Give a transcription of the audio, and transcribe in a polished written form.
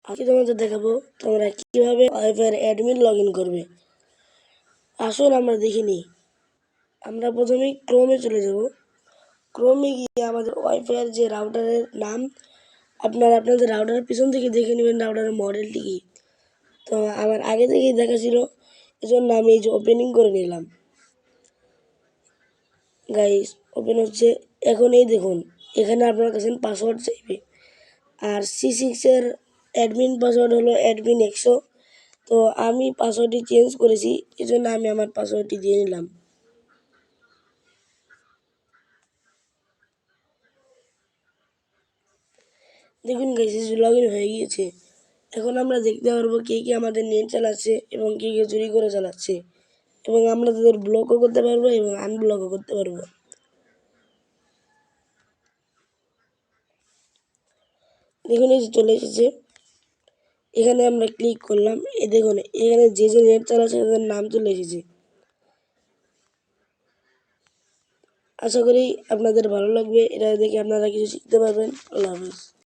আজকে তোমাদের দেখাবো তোমরা কিভাবে ওয়াইফাই অ্যাডমিন লগ ইন করবে। আসুন আমরা দেখে নিই। আমরা প্রথমেই ক্রোমে চলে যাব। ক্রোমে গিয়ে আমাদের ওয়াইফাইয়ের যে রাউটারের নাম আপনাদের রাউটারের পিছন থেকে দেখে নেবেন রাউটারের মডেলটি কি। তো আমার আগে থেকেই দেখা ছিল, এজন্য আমি এই যে ওপেনিং করে নিলাম। গাইস ওপেন হচ্ছে। এখন এই দেখুন, এখানে আপনার কাছে পাসওয়ার্ড চাইবে, আর C6-এর অ্যাডমিন পাসওয়ার্ড হলো অ্যাডমিন 100। তো আমি পাসওয়ার্ডটি চেঞ্জ করেছি, এজন্য আমি আমার পাসওয়ার্ডটি দিয়ে নিলাম। দেখুন গাইস, লগ ইন হয়ে গিয়েছে। এখন আমরা দেখতে পারবো কে কে আমাদের নেট চালাচ্ছে এবং কে কে চুরি করে চালাচ্ছে, এবং আমরা তাদের ব্লকও করতে পারবো এবং আনব্লকও করতে পারবো। দেখুন এই যে চলে এসেছে, এখানে আমরা ক্লিক করলাম। দেখুন এখানে যে যে নেট চালাচ্ছে তাদের নাম চলে এসেছে। আশা করি আপনাদের ভালো লাগবে, এটা দেখে আপনারা কিছু শিখতে পারবেন। আল্লাহ হাফেজ।